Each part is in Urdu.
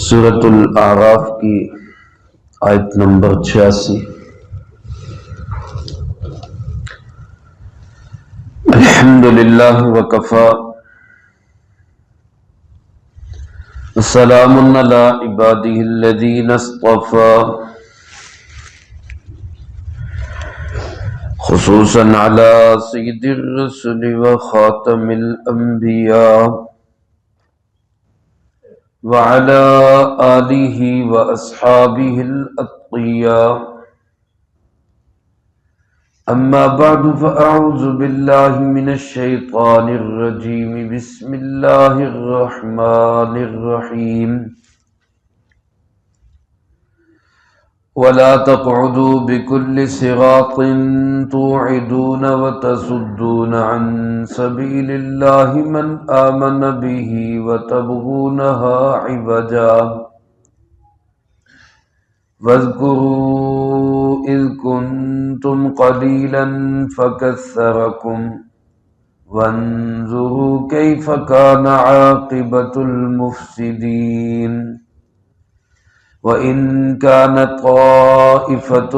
سورۃ الاعراف کی آیت نمبر 86۔ الحمد للہ وکفی وسلام علی عبادہ الذین اصطفی خصوصا علی سید الرسل وخاتم الانبیاء وعلى آلہ واصحابہ الاتقیاء اما بعد فاعوذ باللہ من الشیطان الرجیم بسم اللہ الرحمن الرحیم ولا تقعدوا بكل صراط توعدون وتصدون عن سبيل الله من آمن به وتبغونها عوجا واذكروا إذ كنتم قليلا فكثركم وانظروا كيف كان عاقبة المفسدين وَإِن كَانَتْ طَائِفَةٌ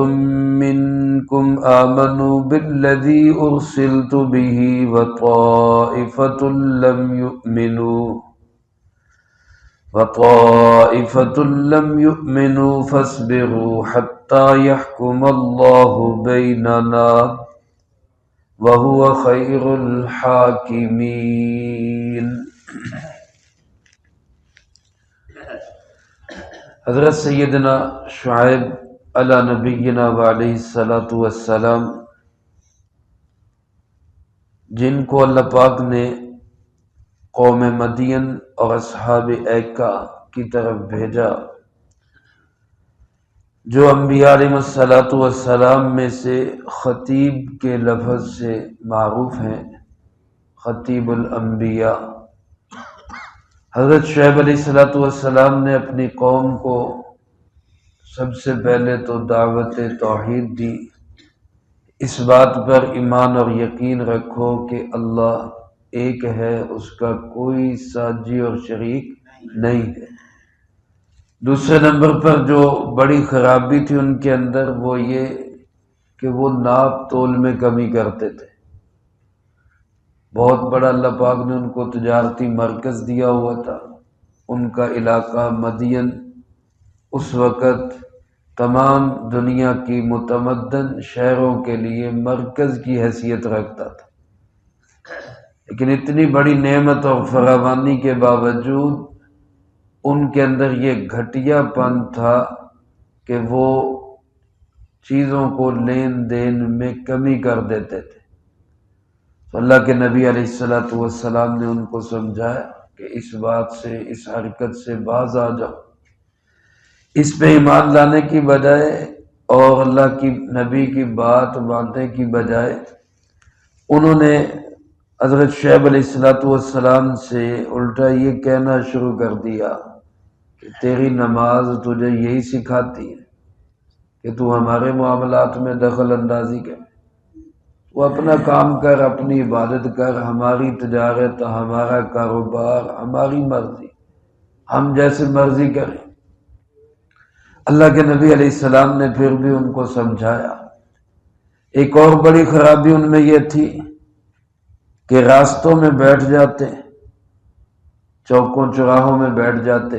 مِّنكُمْ آمَنُوا بِالَّذِي أُرْسِلْتُ بِهِ وَطَائِفَةٌ لَّمْ يُؤْمِنُوا فَاصْبِرُوا حَتَّى يَحْكُمَ اللَّهُ بَيْنَنَا وَهُوَ خَيْرُ الْحَاكِمِينَ۔ حضرت سیدنا شعیب علی نبینا وعلیہ الصلاۃ والسلام، جن کو اللہ پاک نے قوم مدین اور اصحاب ایکا کی طرف بھیجا، جو انبیاء علیہ الصلاۃ والسلام میں سے خطیب کے لفظ سے معروف ہیں، خطیب الانبیاء۔ حضرت شعیب علیہ السلام نے اپنی قوم کو سب سے پہلے تو دعوت توحید دی، اس بات پر ایمان اور یقین رکھو کہ اللہ ایک ہے، اس کا کوئی ساجی اور شریک نہیں ہے۔ دوسرے نمبر پر جو بڑی خرابی تھی ان کے اندر وہ یہ کہ وہ ناپ تول میں کمی کرتے تھے۔ بہت بڑا اللہ پاک نے ان کو تجارتی مرکز دیا ہوا تھا۔ ان کا علاقہ مدین اس وقت تمام دنیا کی متمدن شہروں کے لیے مرکز کی حیثیت رکھتا تھا، لیکن اتنی بڑی نعمت اور فراوانی کے باوجود ان کے اندر یہ گھٹیا پن تھا کہ وہ چیزوں کو لین دین میں کمی کر دیتے تھے۔ تو اللہ کے نبی علیہ السلام نے ان کو سمجھایا کہ اس بات سے، اس حرکت سے باز آ جاؤ۔ اس پہ ایمان لانے کی بجائے اور اللہ کی نبی کی بات ماننے کی بجائے انہوں نے حضرت شعیب علیہ السلام سے الٹا یہ کہنا شروع کر دیا کہ تیری نماز تجھے یہی سکھاتی ہے کہ تو ہمارے معاملات میں دخل اندازی کر، وہ اپنا کام کر، اپنی عبادت کر، ہماری تجارت، ہمارا کاروبار، ہماری مرضی، ہم جیسے مرضی کریں۔ اللہ کے نبی علیہ السلام نے پھر بھی ان کو سمجھایا۔ ایک اور بڑی خرابی ان میں یہ تھی کہ راستوں میں بیٹھ جاتے، چوکوں چوراہوں میں بیٹھ جاتے،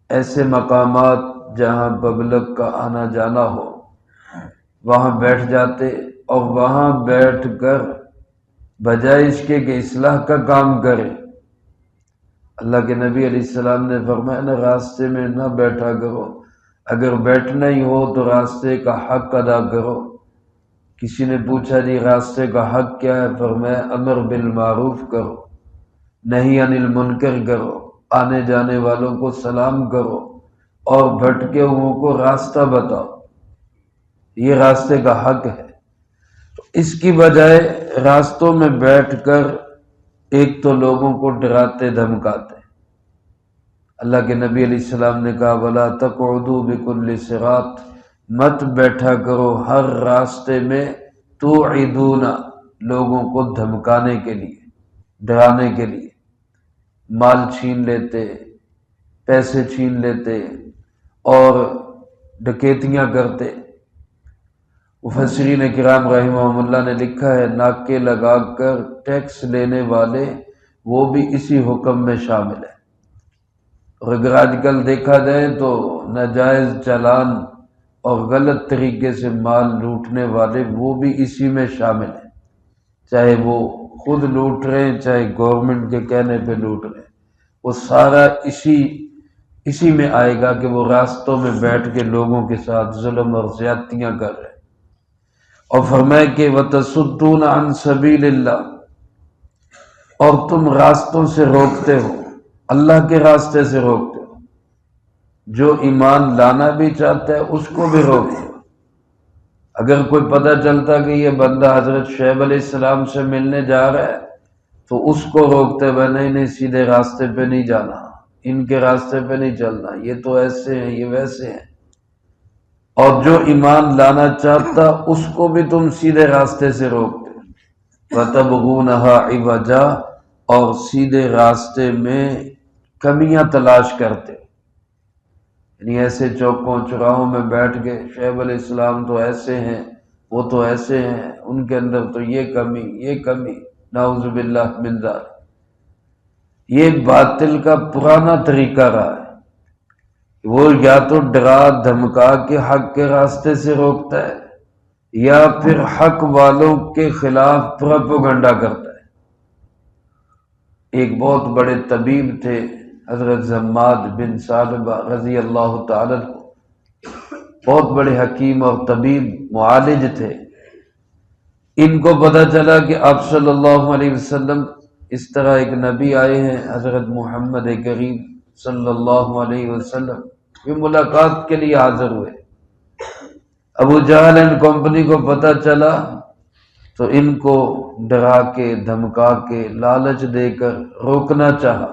ایسے مقامات جہاں پبلک کا آنا جانا ہو وہاں بیٹھ جاتے، اور وہاں بیٹھ کر بجائے اس کے کہ اصلاح کا کام کرے، اللہ کے نبی علیہ السلام نے فرمایا نہ راستے میں نہ بیٹھا کرو، اگر بیٹھنا ہی ہو تو راستے کا حق ادا کرو۔ کسی نے پوچھا جی راستے کا حق کیا ہے؟ فرمایا امر بالمعروف کرو، نہی عن المنکر کرو، آنے جانے والوں کو سلام کرو اور بھٹکے ہوئوں کو راستہ بتاؤ، یہ راستے کا حق ہے۔ تو اس کی بجائے راستوں میں بیٹھ کر ایک تو لوگوں کو ڈراتے دھمکاتے۔ اللہ کے نبی علیہ السلام نے کہا وَلَا تَقْعُدُوا بِكُلِّ صِرَاطٍ، مت بیٹھا کرو ہر راستے میں توعدون، لوگوں کو دھمکانے کے لیے، ڈرانے کے لیے۔ مال چھین لیتے، پیسے چھین لیتے اور ڈکیتیاں کرتے۔ مفسرین کرام رحمہم اللہ نے لکھا ہے ناکے لگا کر ٹیکس لینے والے وہ بھی اسی حکم میں شامل ہے۔ اور اگر آج کل دیکھا جائے تو ناجائز چالان اور غلط طریقے سے مال لوٹنے والے وہ بھی اسی میں شامل ہیں، چاہے وہ خود لوٹ رہے ہیں چاہے گورنمنٹ کے کہنے پہ لوٹ رہے ہیں، وہ سارا اسی میں آئے گا کہ وہ راستوں میں بیٹھ کے لوگوں کے ساتھ ظلم اور زیادتیاں کر رہے ہیں۔ اور فرمائے کہ وَتَصُدُّونَ عَن سَبِيلِ اللَّهِ، اور تم راستوں سے روکتے ہو، اللہ کے راستے سے روکتے ہو، جو ایمان لانا بھی چاہتا ہے اس کو بھی روکتے ہو۔ اگر کوئی پتہ چلتا کہ یہ بندہ حضرت شعیب علیہ السلام سے ملنے جا رہا ہے تو اس کو روکتے ہوئے نہیں سیدھے راستے پہ نہیں جانا، ان کے راستے پہ نہیں چلنا، یہ تو ایسے ہیں یہ ویسے ہیں۔ اور جو ایمان لانا چاہتا اس کو بھی تم سیدھے راستے سے روکتے، وَتَبْغُونَهَا عِوَجًا، اور سیدھے راستے میں کمیاں تلاش کرتے، یعنی ایسے چوکوں چراہوں میں بیٹھ کے شعیب علیہ السلام تو ایسے ہیں وہ تو ایسے ہیں، ان کے اندر تو یہ کمی، نعوذ باللہ من ذلک۔ یہ باطل کا پرانا طریقہ رہا ہے، وہ یا تو ڈرا دھمکا کے حق کے راستے سے روکتا ہے یا پھر حق والوں کے خلاف پروپیگنڈا کرتا ہے۔ ایک بہت بڑے طبیب تھے حضرت زماد بن ثعلبہ رضی اللہ تعالیٰ عنہ، بہت بڑے حکیم اور طبیب معالج تھے۔ ان کو پتہ چلا کہ آپ صلی اللہ علیہ وسلم اس طرح ایک نبی آئے ہیں حضرت محمد کریم صلی اللہ علیہ وسلم، یہ ملاقات کے لیے حاضر ہوئے۔ ابو جہل اینڈ کمپنی کو پتہ چلا تو ان کو ڈرا کے دھمکا کے لالچ دے کر روکنا چاہا۔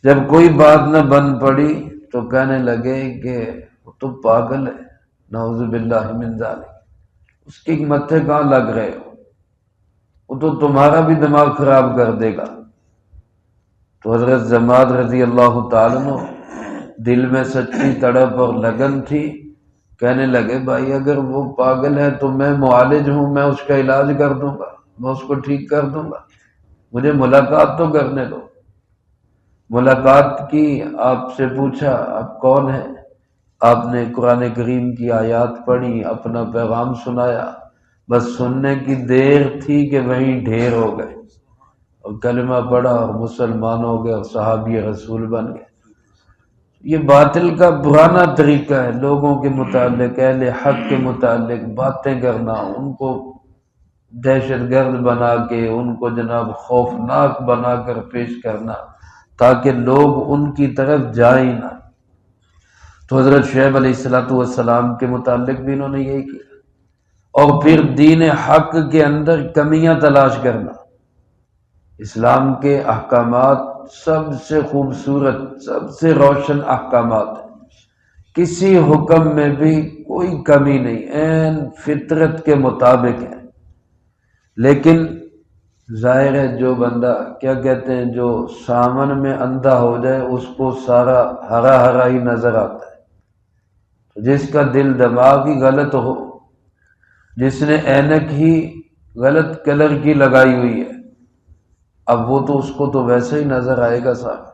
جب کوئی بات نہ بن پڑی تو کہنے لگے کہ وہ تو پاگل ہے، نعوذ باللہ من ذلک، اس کے متھے کہاں لگ رہے ہو، وہ تو تمہارا بھی دماغ خراب کر دے گا۔ تو حضرت زماد رضی اللہ تعالیٰ عنہ دل میں سچی تڑپ اور لگن تھی، کہنے لگے بھائی اگر وہ پاگل ہے تو میں معالج ہوں، میں اس کا علاج کر دوں گا، میں اس کو ٹھیک کر دوں گا، مجھے ملاقات تو کرنے دو۔ ملاقات کی، آپ سے پوچھا آپ کون ہیں، آپ نے قرآن کریم کی آیات پڑھی، اپنا پیغام سنایا، بس سننے کی دیر تھی کہ وہیں ڈھیر ہو گئے اور کلمہ پڑھا اور مسلمان ہو گئے اور صحابی رسول بن گئے۔ یہ باطل کا پرانا طریقہ ہے، لوگوں کے متعلق اہل حق کے متعلق باتیں کرنا، ان کو دہشت گرد بنا کے، ان کو جناب خوفناک بنا کر پیش کرنا تاکہ لوگ ان کی طرف جائیں نہ۔ تو حضرت شعیب علیہ السلام کے متعلق بھی انہوں نے یہی کیا، اور پھر دین حق کے اندر کمیاں تلاش کرنا۔ اسلام کے احکامات سب سے خوبصورت، سب سے روشن احکامات ہیں، کسی حکم میں بھی کوئی کمی نہیں، عین فطرت کے مطابق ہے۔ لیکن ظاہر ہے جو بندہ کیا کہتے ہیں جو سامن میں اندھا ہو جائے اس کو سارا ہرا ہرا ہی نظر آتا ہے۔ جس کا دل دماغ ہی غلط ہو، جس نے اینک ہی غلط کلر کی لگائی ہوئی ہے، اب وہ تو اس کو تو ویسے ہی نظر آئے گا صاحب۔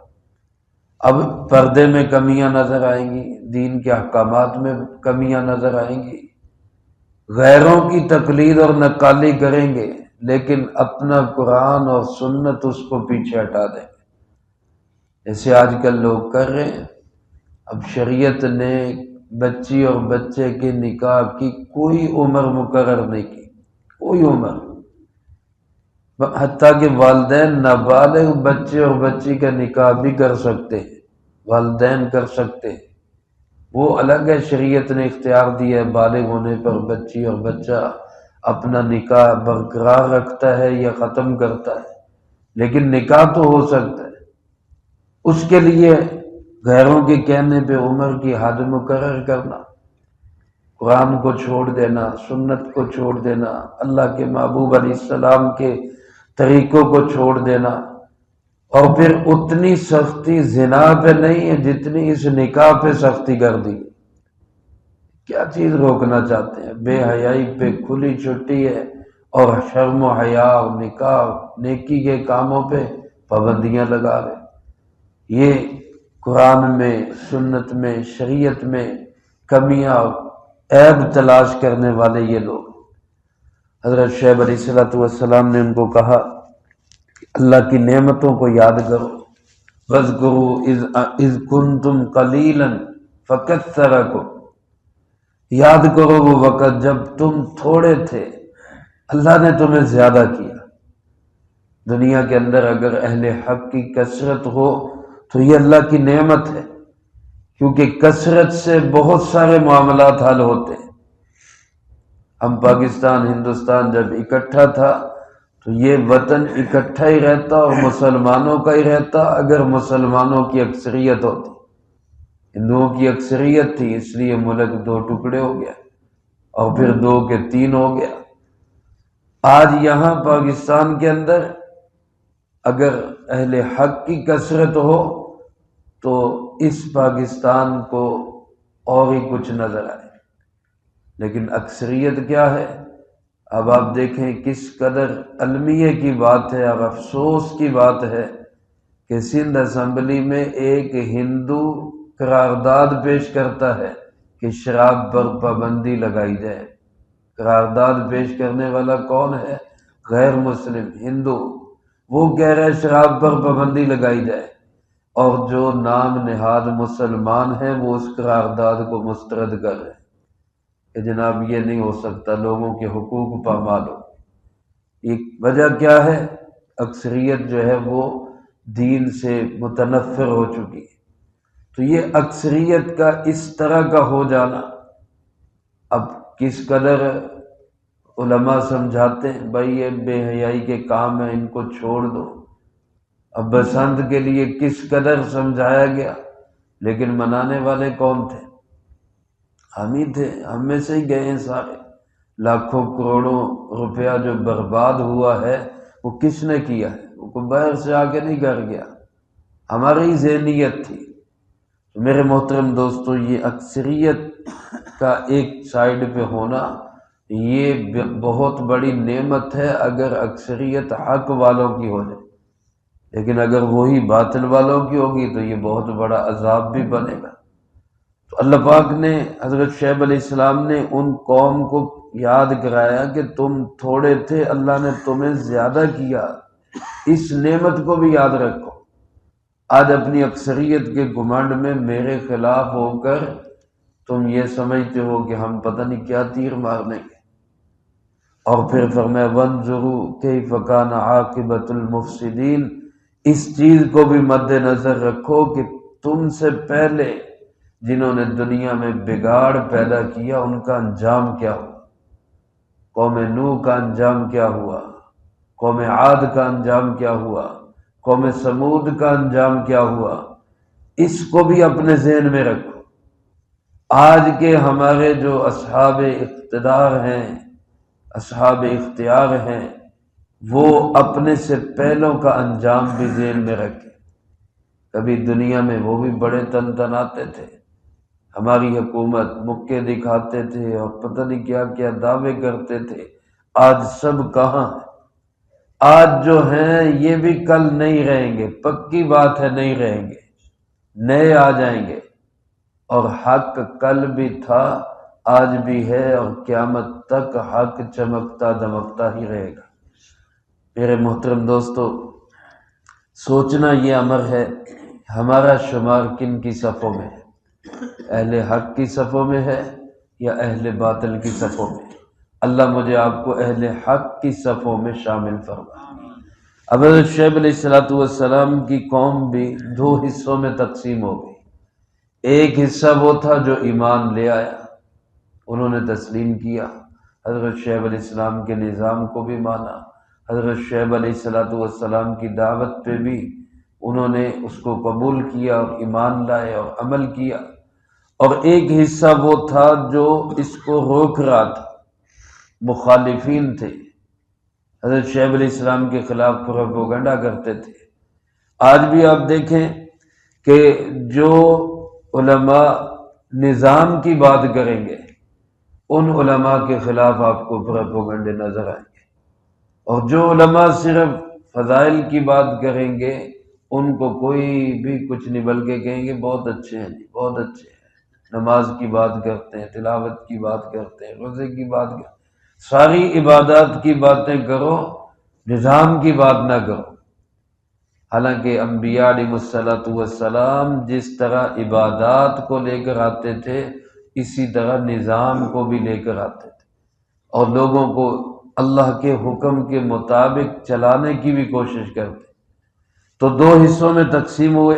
اب پردے میں کمیاں نظر آئیں گی، دین کے احکامات میں کمیاں نظر آئیں گی، غیروں کی تقلید اور نقالی کریں گے لیکن اپنا قرآن اور سنت اس کو پیچھے ہٹا دیں گے، جیسے آج کل لوگ کر رہے ہیں۔ اب شریعت نے بچی اور بچے کے نکاح کی کوئی عمر مقرر نہیں کی، کوئی عمر، حتیٰ کہ والدین نابالغ بچے اور بچی کا نکاح بھی کر سکتے ہیں، والدین کر سکتے ہیں، وہ الگ ہے، شریعت نے اختیار دیا ہے بالغ ہونے پر بچی اور بچہ اپنا نکاح برقرار رکھتا ہے یا ختم کرتا ہے، لیکن نکاح تو ہو سکتا ہے۔ اس کے لیے غیروں کے کہنے پہ عمر کی حد مقرر کرنا، قرآن کو چھوڑ دینا، سنت کو چھوڑ دینا، اللہ کے محبوب علیہ السلام کے طریقوں کو چھوڑ دینا، اور پھر اتنی سختی زنا پہ نہیں ہے جتنی اس نکاح پہ سختی کر دی۔ کیا چیز روکنا چاہتے ہیں؟ بے حیائی پہ کھلی چھٹی ہے، اور شرم و حیا اور نکاح نیکی کے کاموں پہ پابندیاں لگا رہے۔ یہ قرآن میں، سنت میں، شریعت میں کمیاں اور عیب تلاش کرنے والے یہ لوگ۔ حضرت شعیب علیہ السلام نے ان کو کہا کہ اللہ کی نعمتوں کو یاد کرو، وَاذْكُرُوا اِذْ كُنْتُمْ قَلِيلًا فَكَثَّرَكُمْ، یاد کرو وہ وقت جب تم تھوڑے تھے، اللہ نے تمہیں زیادہ کیا۔ دنیا کے اندر اگر اہل حق کی کثرت ہو تو یہ اللہ کی نعمت ہے، کیونکہ کثرت سے بہت سارے معاملات حل ہوتے ہیں۔ ہم پاکستان، ہندوستان جب اکٹھا تھا تو یہ وطن اکٹھا ہی رہتا اور مسلمانوں کا ہی رہتا اگر مسلمانوں کی اکثریت ہوتی۔ ہندوؤں کی اکثریت تھی، اس لیے ملک دو ٹکڑے ہو گیا، اور پھر 2 کے 3 ہو گیا۔ آج یہاں پاکستان کے اندر اگر اہل حق کی کثرت ہو تو اس پاکستان کو اور ہی کچھ نظر آئے، لیکن اکثریت کیا ہے؟ اب آپ دیکھیں کس قدر المیہ کی بات ہے اور افسوس کی بات ہے کہ سندھ اسمبلی میں ایک ہندو قرارداد پیش کرتا ہے کہ شراب پر پابندی لگائی جائے۔ قرارداد پیش کرنے والا کون ہے؟ غیر مسلم ہندو۔ وہ کہہ رہے شراب پر پابندی لگائی جائے، اور جو نام نہاد مسلمان ہیں وہ اس قرارداد کو مسترد کر رہے ہیں کہ جناب یہ نہیں ہو سکتا، لوگوں کے حقوق پامال ہو۔ ایک وجہ کیا ہے؟ اکثریت جو ہے وہ دین سے متنفر ہو چکی ہے۔ تو یہ اکثریت کا اس طرح کا ہو جانا، اب کس قدر علماء سمجھاتے ہیں بھائی یہ بے حیائی کے کام ہیں، ان کو چھوڑ دو۔ اب بسنت کے لیے کس قدر سمجھایا گیا، لیکن منانے والے کون تھے؟ ہم ہی تھے، ہم میں سے ہی گئے ہیں سارے۔ لاکھوں کروڑوں روپیہ جو برباد ہوا ہے وہ کس نے کیا ہے؟ وہ کوئی باہر سے آ کے نہیں کر گیا، ہماری ذہنیت تھی۔ تو میرے محترم دوستو، یہ اکثریت کا ایک سائیڈ پہ ہونا یہ بہت بڑی نعمت ہے اگر اکثریت حق والوں کی ہو جائے، لیکن اگر وہی باطل والوں کی ہوگی تو یہ بہت بڑا عذاب بھی بنے گا۔ تو اللہ پاک نے، حضرت شعیب علیہ السلام نے ان قوم کو یاد کرایا کہ تم تھوڑے تھے، اللہ نے تمہیں زیادہ کیا، اس نعمت کو بھی یاد رکھو۔ آج اپنی اکثریت کے گھمنڈ میں میرے خلاف ہو کر تم یہ سمجھتے ہو کہ ہم پتہ نہیں کیا تیر مارنے گے، اور پھر فرمایا وَانظُرُوا كَيْفَ كَانَ عَاقِبَةُ الْمُفْسِدِينَ، اس چیز کو بھی مد نظر رکھو کہ تم سے پہلے جنہوں نے دنیا میں بگاڑ پیدا کیا ان کا انجام کیا ہوا۔ قوم نوح کا انجام کیا ہوا، قوم عاد کا انجام کیا ہوا، قوم سمود کا انجام کیا ہوا، اس کو بھی اپنے ذہن میں رکھو۔ آج کے ہمارے جو اصحاب اقتدار ہیں، اصحاب اختیار ہیں، وہ اپنے سے پہلوں کا انجام بھی ذہن میں رکھیں۔ کبھی دنیا میں وہ بھی بڑے تنتناتے تھے، ہماری حکومت مکے دکھاتے تھے اور پتہ نہیں کیا کیا دعوے کرتے تھے۔ آج سب کہاں ہیں؟ آج جو ہیں یہ بھی کل نہیں رہیں گے، پکی بات ہے نہیں رہیں گے، نئے آ جائیں گے، اور حق کل بھی تھا، آج بھی ہے، اور قیامت تک حق چمکتا دمکتا ہی رہے گا۔ میرے محترم دوستو، سوچنا یہ امر ہے ہمارا شمار کن کی صفوں میں ہے؟ اہل حق کی صفوں میں ہے یا اہل باطل کی صفوں میں؟ اللہ مجھے آپ کو اہل حق کی صفوں میں شامل فرمائے۔ اب حضرت شعیب علیہ السلام کی قوم بھی 2 حصوں میں تقسیم ہو گئی۔ ایک حصہ وہ تھا جو ایمان لے آیا، انہوں نے تسلیم کیا، حضرت شعیب علیہ السلام کے نظام کو بھی مانا، حضرت شعیب علیہ السلام کی دعوت پہ بھی انہوں نے اس کو قبول کیا اور ایمان لائے اور عمل کیا۔ اور ایک حصہ وہ تھا جو اس کو روک رہا تھا، مخالفین تھے، حضرت شعیب علیہ السلام کے خلاف پروپیگنڈا کرتے تھے، آج بھی آپ دیکھیں کہ جو علماء نظام کی بات کریں گے ان علماء کے خلاف آپ کو پروپیگنڈے نظر آئیں گے، اور جو علماء صرف فضائل کی بات کریں گے ان کو کوئی بھی کچھ نہیں، بلکہ کہیں گے بہت اچھے ہیں جی، بہت اچھے ہیں، نماز کی بات کرتے ہیں، تلاوت کی بات کرتے ہیں، روزے کی بات کرتے ہیں، ساری عبادات کی باتیں کرو، نظام کی بات نہ کرو۔ حالانکہ انبیاء علیہ الصلوۃ والسلام جس طرح عبادات کو لے کر آتے تھے اسی طرح نظام کو بھی لے کر آتے تھے، اور لوگوں کو اللہ کے حکم کے مطابق چلانے کی بھی کوشش کرتے۔ تو دو حصوں میں تقسیم ہوئے،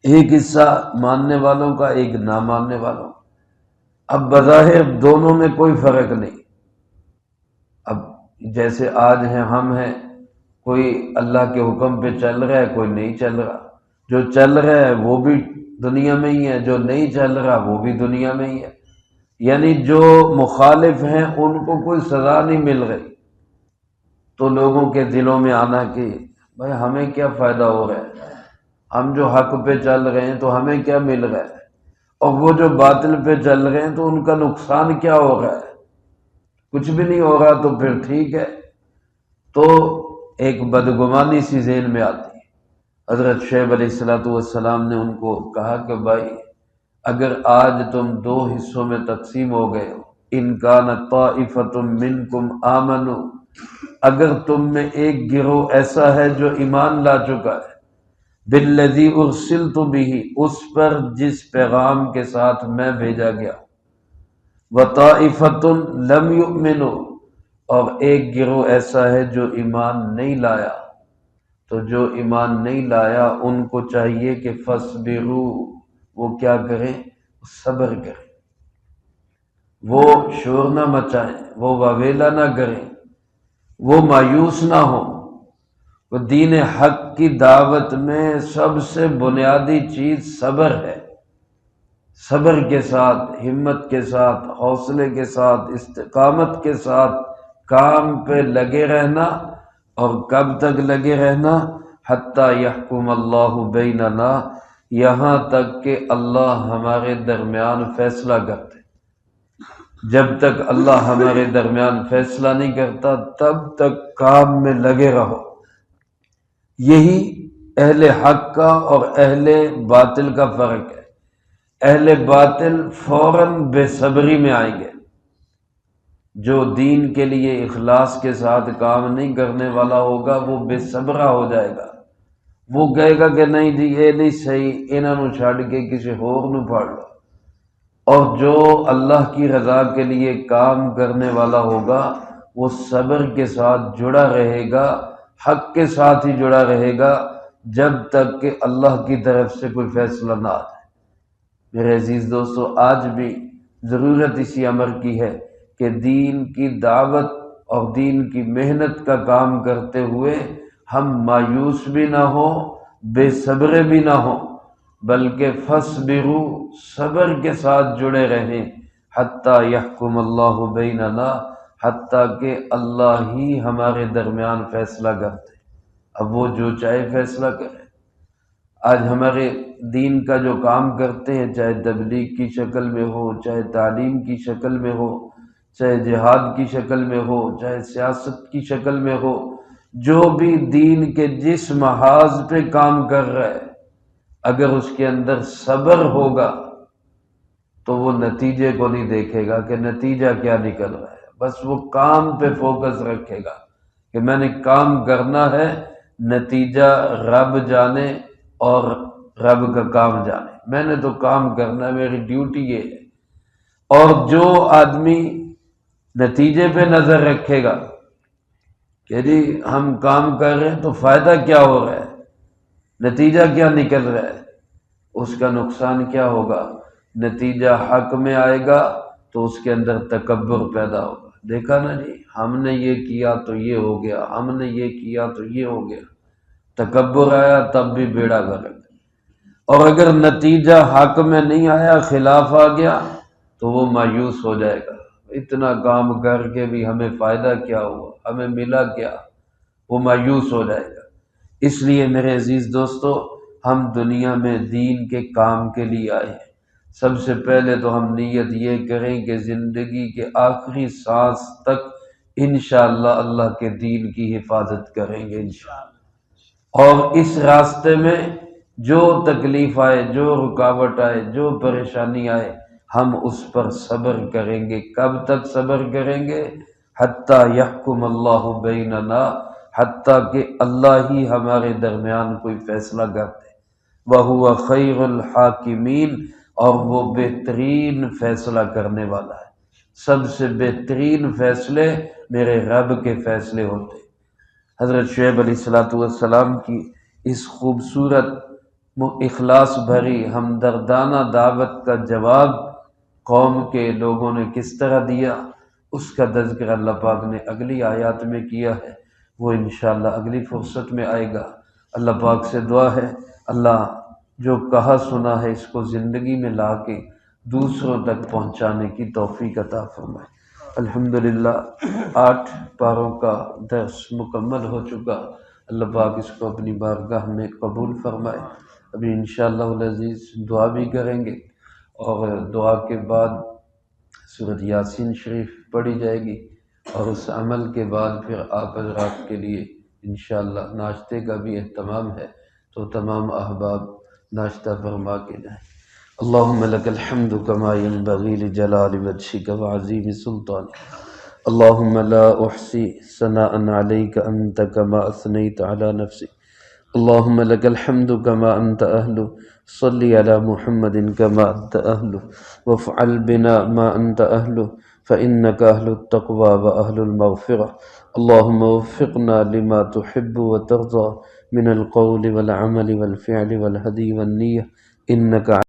ایک حصہ ماننے والوں کا، ایک نہ ماننے والوں کا۔ اب بظاہر دونوں میں کوئی فرق نہیں۔ اب جیسے آج ہیں ہم ہیں، کوئی اللہ کے حکم پہ چل رہا ہے، کوئی نہیں چل رہا، جو چل رہا ہے وہ بھی دنیا میں ہی ہے، جو نہیں چل رہا وہ بھی دنیا میں ہی ہے، یعنی جو مخالف ہیں ان کو کوئی سزا نہیں مل رہی۔ تو لوگوں کے دلوں میں آنا کہ بھائی ہمیں کیا فائدہ ہو رہا ہے، ہم جو حق پہ چل رہے ہیں تو ہمیں کیا مل رہا ہے، اور وہ جو باطل پہ چل رہے ہیں تو ان کا نقصان کیا ہو رہا ہے، کچھ بھی نہیں ہو رہا، تو پھر ٹھیک ہے۔ تو ایک بدگمانی سی ذہن میں آتی ہے۔ حضرت شعیب علیہ السلام نے ان کو کہا کہ بھائی اگر آج تم دو حصوں میں تقسیم ہو گئے ہو، ان کان طائفۃ منکم آمنوا، اگر تم میں ایک گروہ ایسا ہے جو ایمان لا چکا ہے، بالذی ارسلت بہ، اس پر جس پیغام کے ساتھ میں بھیجا گیا، وطائفۃ لم یؤمنوا، اور ایک گروہ ایسا ہے جو ایمان نہیں لایا، تو جو ایمان نہیں لایا ان کو چاہیے کہ فصبروا، وہ کیا کریں، صبر کریں، وہ شور نہ مچائیں، وہ واویلا نہ کریں، وہ مایوس نہ ہوں۔ وہ دین حق کی دعوت میں سب سے بنیادی چیز صبر ہے۔ صبر کے ساتھ، ہمت کے ساتھ، حوصلے کے ساتھ، استقامت کے ساتھ کام پہ لگے رہنا، اور کب تک لگے رہنا، حتی یحکم اللہ بیننا، یہاں تک کہ اللہ ہمارے درمیان فیصلہ کرتے۔ جب تک اللہ ہمارے درمیان فیصلہ نہیں کرتا تب تک کام میں لگے رہو۔ یہی اہل حق کا اور اہل باطل کا فرق ہے۔ اہل باطل فوراً بے صبری میں آئیں گے، جو دین کے لیے اخلاص کے ساتھ کام نہیں کرنے والا ہوگا وہ بے صبرا ہو جائے گا، وہ کہے گا کہ نہیں جی یہ نہیں صحیح، انہاں نو چھڈ کے کسی ہور نو پڑھ لو۔ اور جو اللہ کی رضا کے لیے کام کرنے والا ہوگا وہ صبر کے ساتھ جڑا رہے گا، حق کے ساتھ ہی جڑا رہے گا، جب تک کہ اللہ کی طرف سے کوئی فیصلہ نہ آ جائے۔ میرے عزیز دوستو، آج بھی ضرورت اسی امر کی ہے کہ دین کی دعوت اور دین کی محنت کا کام کرتے ہوئے ہم مایوس بھی نہ ہوں، بے صبر بھی نہ ہوں، بلکہ فصبروا، صبر کے ساتھ جڑے رہیں، حتی یحکم اللہ بیننا، حتیٰ کہ اللہ ہی ہمارے درمیان فیصلہ کرتے۔ اب وہ جو چاہے فیصلہ کرے۔ آج ہمارے دین کا جو کام کرتے ہیں، چاہے تبلیغ کی شکل میں ہو، چاہے تعلیم کی شکل میں ہو، چاہے جہاد کی شکل میں ہو، چاہے سیاست کی شکل میں ہو، جو بھی دین کے جس محاذ پہ کام کر رہا ہے، اگر اس کے اندر صبر ہوگا تو وہ نتیجے کو نہیں دیکھے گا کہ نتیجہ کیا نکل رہا ہے، بس وہ کام پہ فوکس رکھے گا کہ میں نے کام کرنا ہے، نتیجہ رب جانے اور رب کا کام جانے، میں نے تو کام کرنا ہے، میری ڈیوٹی یہ ہے۔ اور جو آدمی نتیجے پہ نظر رکھے گا کہ جی ہم کام کر رہے ہیں تو فائدہ کیا ہو رہا ہے، نتیجہ کیا نکل رہا ہے، اس کا نقصان کیا ہوگا، نتیجہ حق میں آئے گا تو اس کے اندر تکبر پیدا ہوگا، دیکھا نا جی ہم نے یہ کیا تو یہ ہو گیا، ہم نے یہ کیا تو یہ ہو گیا، تکبر آیا تب بھی بیڑا غرق۔ اور اگر نتیجہ حق میں نہیں آیا، خلاف آ گیا، تو وہ مایوس ہو جائے گا، اتنا کام کر کے بھی ہمیں فائدہ کیا ہوا، ہمیں ملا کیا، وہ مایوس ہو جائے گا۔ اس لیے میرے عزیز دوستو، ہم دنیا میں دین کے کام کے لیے آئے ہیں۔ سب سے پہلے تو ہم نیت یہ کریں کہ زندگی کے آخری سانس تک انشاءاللہ اللہ کے دین کی حفاظت کریں گے انشاءاللہ، اور اس راستے میں جو تکلیف آئے، جو رکاوٹ آئے، جو پریشانی آئے، ہم اس پر صبر کریں گے۔ کب تک صبر کریں گے؟ حتیٰ یحکم اللہ بیننا، حتیٰ کہ اللہ ہی ہمارے درمیان کوئی فیصلہ کرتے، وَهُوَ خَيْرُ الْحَاكِمِينَ، اور وہ بہترین فیصلہ کرنے والا ہے۔ سب سے بہترین فیصلے میرے رب کے فیصلے ہوتے۔ حضرت شعیب علیہ السلام کی اس خوبصورت اخلاص بھری ہمدردانہ دعوت کا جواب قوم کے لوگوں نے کس طرح دیا، اس کا تذکرہ اللہ پاک نے اگلی آیات میں کیا ہے، وہ انشاءاللہ اگلی فرصت میں آئے گا۔ اللہ پاک سے دعا ہے اللہ جو کہا سنا ہے اس کو زندگی میں لا کے دوسروں تک پہنچانے کی توفیق عطا فرمائے۔ الحمدللہ 8 پاروں کا درس مکمل ہو چکا، اللہ پاک اس کو اپنی بارگاہ میں قبول فرمائے۔ ابھی انشاءاللہ العزیز دعا بھی کریں گے، اور دعا کے بعد سورۃ یاسین شریف پڑھی جائے گی، اور اس عمل کے بعد پھر آپ حضرات کے لیے انشاءاللہ ناشتے کا بھی اہتمام ہے، تو تمام احباب ناشتہ فرما کے جائیں۔ اللہم لک الحمد کما ینبغی لجلال وجہک وعظیم سلطانک، اللہم لا احصی ثناء علیک انت کما اثنیت علی نفسک، اللہم لک الحمد کما انت اہل، صلی علی محمد کما انت اہل، وافعل بنا ما انت اہل، فإنک اہل التقوی واہل المغفرہ، اللہم وفقنا لما تحب وترضى من القول والعمل والفعل والهدي والنیہ، انک